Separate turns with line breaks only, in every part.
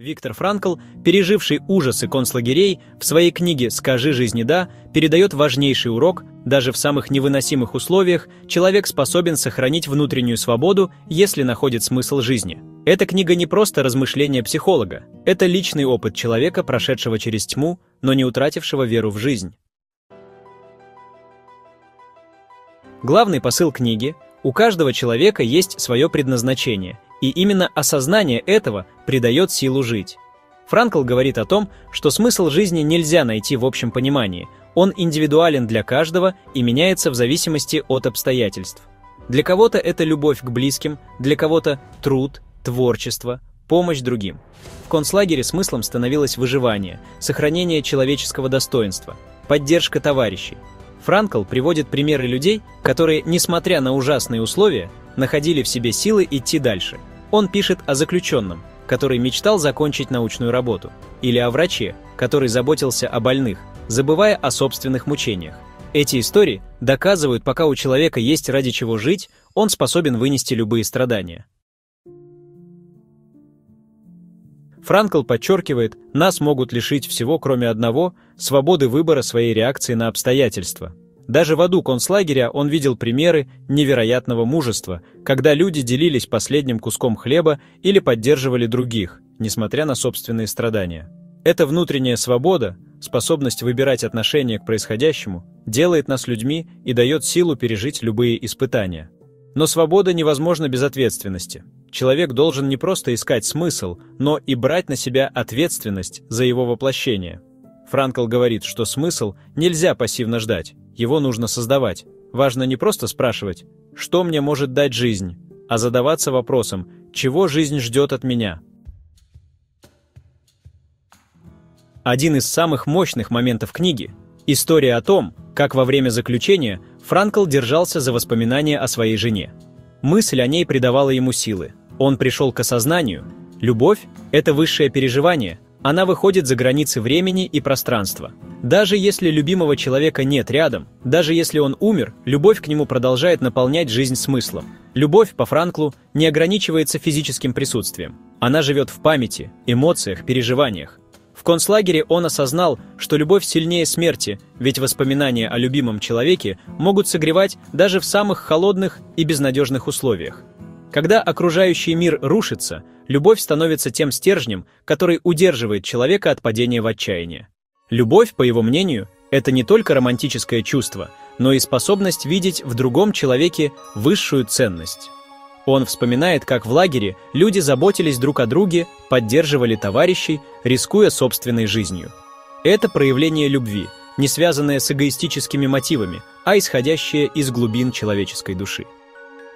Виктор Франкл, переживший ужасы концлагерей, в своей книге «Скажи жизни да» передает важнейший урок: даже в самых невыносимых условиях человек способен сохранить внутреннюю свободу, если находит смысл жизни. Эта книга не просто размышления психолога, это личный опыт человека, прошедшего через тьму, но не утратившего веру в жизнь. Главный посыл книги: у каждого человека есть свое предназначение, и именно осознание этого придает силу жить. Франкл говорит о том, что смысл жизни нельзя найти в общем понимании, он индивидуален для каждого и меняется в зависимости от обстоятельств. Для кого-то это любовь к близким, для кого-то труд, творчество, помощь другим. В концлагере смыслом становилось выживание, сохранение человеческого достоинства, поддержка товарищей. Франкл приводит примеры людей, которые, несмотря на ужасные условия, находили в себе силы идти дальше. Он пишет о заключенном, который мечтал закончить научную работу, или о враче, который заботился о больных, забывая о собственных мучениях. Эти истории доказывают, пока у человека есть ради чего жить, он способен вынести любые страдания. Франкл подчеркивает, нас могут лишить всего, кроме одного – свободы выбора своей реакции на обстоятельства. Даже в аду концлагеря он видел примеры невероятного мужества, когда люди делились последним куском хлеба или поддерживали других, несмотря на собственные страдания. Эта внутренняя свобода, способность выбирать отношение к происходящему, делает нас людьми и дает силу пережить любые испытания. Но свобода невозможна без ответственности. Человек должен не просто искать смысл, но и брать на себя ответственность за его воплощение. Франкл говорит, что смысл нельзя пассивно ждать, его нужно создавать. Важно не просто спрашивать, что мне может дать жизнь, а задаваться вопросом, чего жизнь ждет от меня. Один из самых мощных моментов книги – история о том, как во время заключения Франкл держался за воспоминания о своей жене. Мысль о ней придавала ему силы. Он пришел к осознанию: любовь – это высшее переживание, она выходит за границы времени и пространства. Даже если любимого человека нет рядом, даже если он умер, любовь к нему продолжает наполнять жизнь смыслом. Любовь, по Франклу, не ограничивается физическим присутствием. Она живет в памяти, эмоциях, переживаниях. В концлагере он осознал, что любовь сильнее смерти, ведь воспоминания о любимом человеке могут согревать даже в самых холодных и безнадежных условиях. Когда окружающий мир рушится, любовь становится тем стержнем, который удерживает человека от падения в отчаяние. Любовь, по его мнению, это не только романтическое чувство, но и способность видеть в другом человеке высшую ценность. Он вспоминает, как в лагере люди заботились друг о друге, поддерживали товарищей, рискуя собственной жизнью. Это проявление любви, не связанное с эгоистическими мотивами, а исходящее из глубин человеческой души.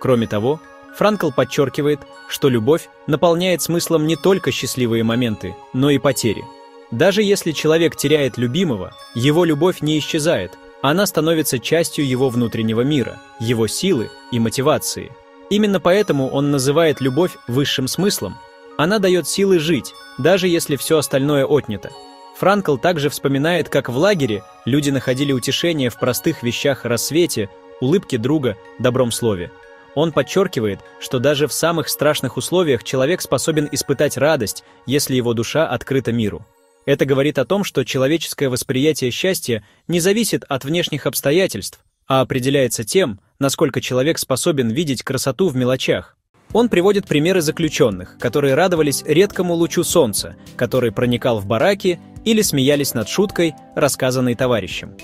Кроме того, Франкл подчеркивает, что любовь наполняет смыслом не только счастливые моменты, но и потери. Даже если человек теряет любимого, его любовь не исчезает, она становится частью его внутреннего мира, его силы и мотивации. Именно поэтому он называет любовь высшим смыслом. Она дает силы жить, даже если все остальное отнято. Франкл также вспоминает, как в лагере люди находили утешение в простых вещах: рассвете, улыбке друга, добром слове. Он подчеркивает, что даже в самых страшных условиях человек способен испытать радость, если его душа открыта миру. Это говорит о том, что человеческое восприятие счастья не зависит от внешних обстоятельств, а определяется тем, насколько человек способен видеть красоту в мелочах. Он приводит примеры заключенных, которые радовались редкому лучу солнца, который проникал в бараки, или смеялись над шуткой, рассказанной товарищем.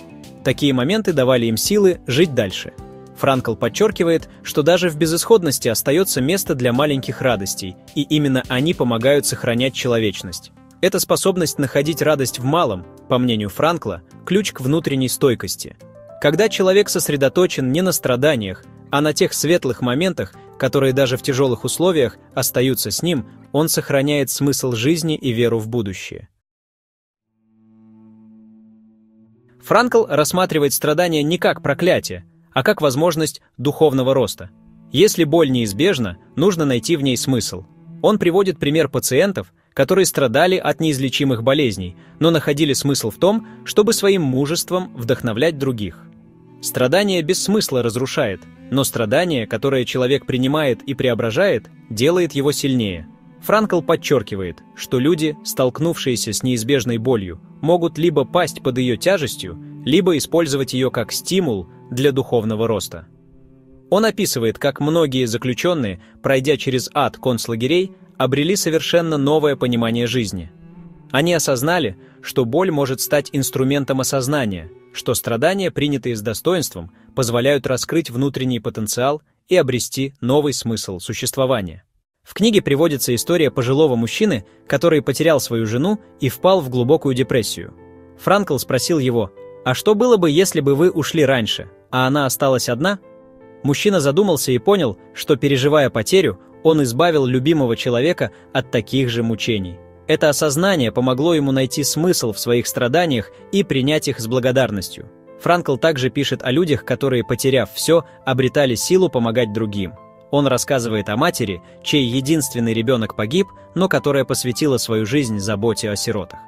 Такие моменты давали им силы жить дальше. Франкл подчеркивает, что даже в безысходности остается место для маленьких радостей, и именно они помогают сохранять человечность. Эта способность находить радость в малом, по мнению Франкла, ключ к внутренней стойкости. Когда человек сосредоточен не на страданиях, а на тех светлых моментах, которые даже в тяжелых условиях остаются с ним, он сохраняет смысл жизни и веру в будущее. Франкл рассматривает страдания не как проклятие, а как возможность духовного роста. Если боль неизбежна, нужно найти в ней смысл. Он приводит пример пациентов, которые страдали от неизлечимых болезней, но находили смысл в том, чтобы своим мужеством вдохновлять других. Страдание без смысла разрушает, но страдание, которое человек принимает и преображает, делает его сильнее. Франкл подчеркивает, что люди, столкнувшиеся с неизбежной болью, могут либо пасть под ее тяжестью, либо использовать ее как стимул для духовного роста. Он описывает, как многие заключенные, пройдя через ад концлагерей, обрели совершенно новое понимание жизни. Они осознали, что боль может стать инструментом осознания, что страдания, принятые с достоинством, позволяют раскрыть внутренний потенциал и обрести новый смысл существования. В книге приводится история пожилого мужчины, который потерял свою жену и впал в глубокую депрессию. Франкл спросил его: «А что было бы, если бы вы ушли раньше, а она осталась одна?» Мужчина задумался и понял, что, переживая потерю, он избавил любимого человека от таких же мучений. Это осознание помогло ему найти смысл в своих страданиях и принять их с благодарностью. Франкл также пишет о людях, которые, потеряв все, обретали силу помогать другим. Он рассказывает о матери, чей единственный ребенок погиб, но которая посвятила свою жизнь заботе о сиротах.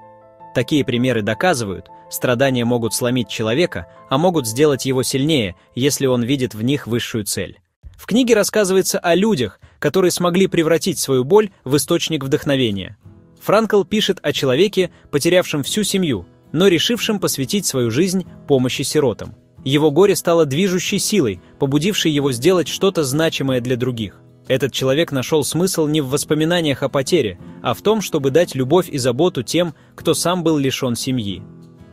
Такие примеры доказывают, страдания могут сломить человека, а могут сделать его сильнее, если он видит в них высшую цель. В книге рассказывается о людях, которые смогли превратить свою боль в источник вдохновения. Франкл пишет о человеке, потерявшем всю семью, но решившем посвятить свою жизнь помощи сиротам. Его горе стало движущей силой, побудившей его сделать что-то значимое для других. Этот человек нашел смысл не в воспоминаниях о потере, а в том, чтобы дать любовь и заботу тем, кто сам был лишен семьи.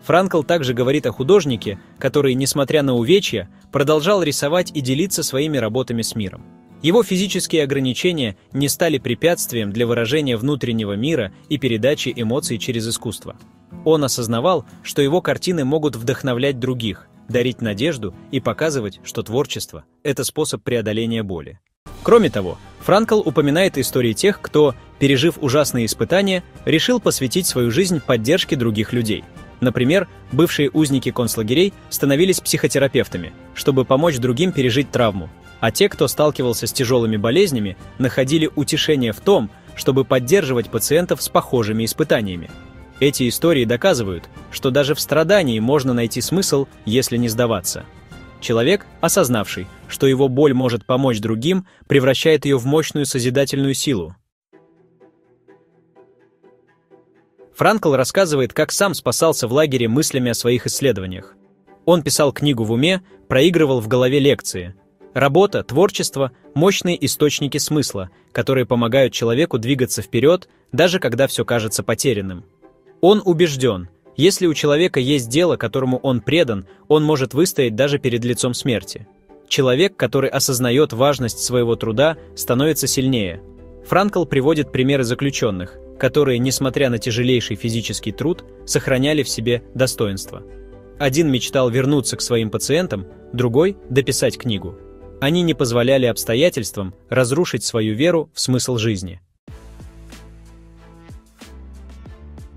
Франкл также говорит о художнике, который, несмотря на увечья, продолжал рисовать и делиться своими работами с миром. Его физические ограничения не стали препятствием для выражения внутреннего мира и передачи эмоций через искусство. Он осознавал, что его картины могут вдохновлять других, дарить надежду и показывать, что творчество – это способ преодоления боли. Кроме того, Франкл упоминает истории тех, кто, пережив ужасные испытания, решил посвятить свою жизнь поддержке других людей. Например, бывшие узники концлагерей становились психотерапевтами, чтобы помочь другим пережить травму, а те, кто сталкивался с тяжелыми болезнями, находили утешение в том, чтобы поддерживать пациентов с похожими испытаниями. Эти истории доказывают, что даже в страдании можно найти смысл, если не сдаваться. Человек, осознавший, что его боль может помочь другим, превращает ее в мощную созидательную силу. Франкл рассказывает, как сам спасался в лагере мыслями о своих исследованиях. Он писал книгу в уме, проигрывал в голове лекции. Работа, творчество – мощные источники смысла, которые помогают человеку двигаться вперед, даже когда все кажется потерянным. Он убежден, если у человека есть дело, которому он предан, он может выстоять даже перед лицом смерти. Человек, который осознает важность своего труда, становится сильнее. Франкл приводит примеры заключенных, которые, несмотря на тяжелейший физический труд, сохраняли в себе достоинство. Один мечтал вернуться к своим пациентам, другой – дописать книгу. Они не позволяли обстоятельствам разрушить свою веру в смысл жизни.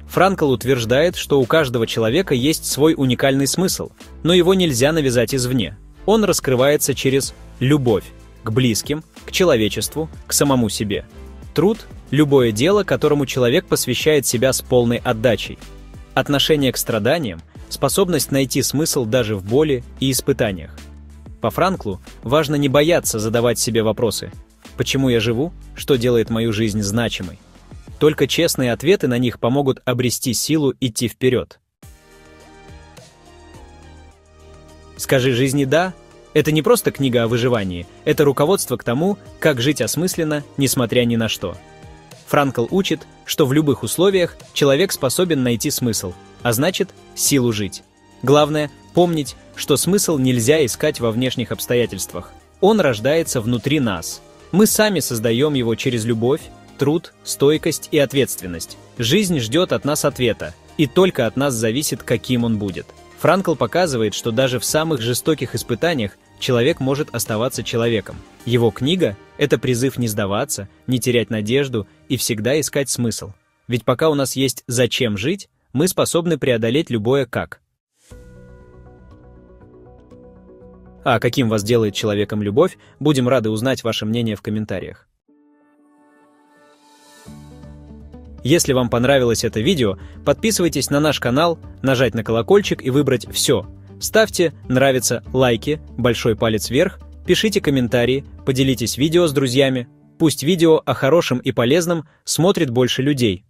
Франкл утверждает, что у каждого человека есть свой уникальный смысл, но его нельзя навязать извне. Он раскрывается через любовь к близким, к человечеству, к самому себе. Труд – любое дело, которому человек посвящает себя с полной отдачей. Отношение к страданиям – способность найти смысл даже в боли и испытаниях. По Франклу важно не бояться задавать себе вопросы: «Почему я живу? Что делает мою жизнь значимой?» Только честные ответы на них помогут обрести силу идти вперед. «Скажи жизни «да» — это не просто книга о выживании, это руководство к тому, как жить осмысленно, несмотря ни на что. Франкл учит, что в любых условиях человек способен найти смысл, а значит, силу жить. Главное — помнить, что смысл нельзя искать во внешних обстоятельствах. Он рождается внутри нас. Мы сами создаем его через любовь, труд, стойкость и ответственность. Жизнь ждет от нас ответа, и только от нас зависит, каким он будет. Франкл показывает, что даже в самых жестоких испытаниях человек может оставаться человеком. Его книга — это призыв не сдаваться, не терять надежду и всегда искать смысл. Ведь пока у нас есть «зачем жить», мы способны преодолеть любое «как». А каким вас делает человеком любовь, будем рады узнать ваше мнение в комментариях. Если вам понравилось это видео, подписывайтесь на наш канал, нажать на колокольчик и выбрать «Все». Ставьте «Нравится», лайки, большой палец вверх, пишите комментарии, поделитесь видео с друзьями. Пусть видео о хорошем и полезном смотрит больше людей.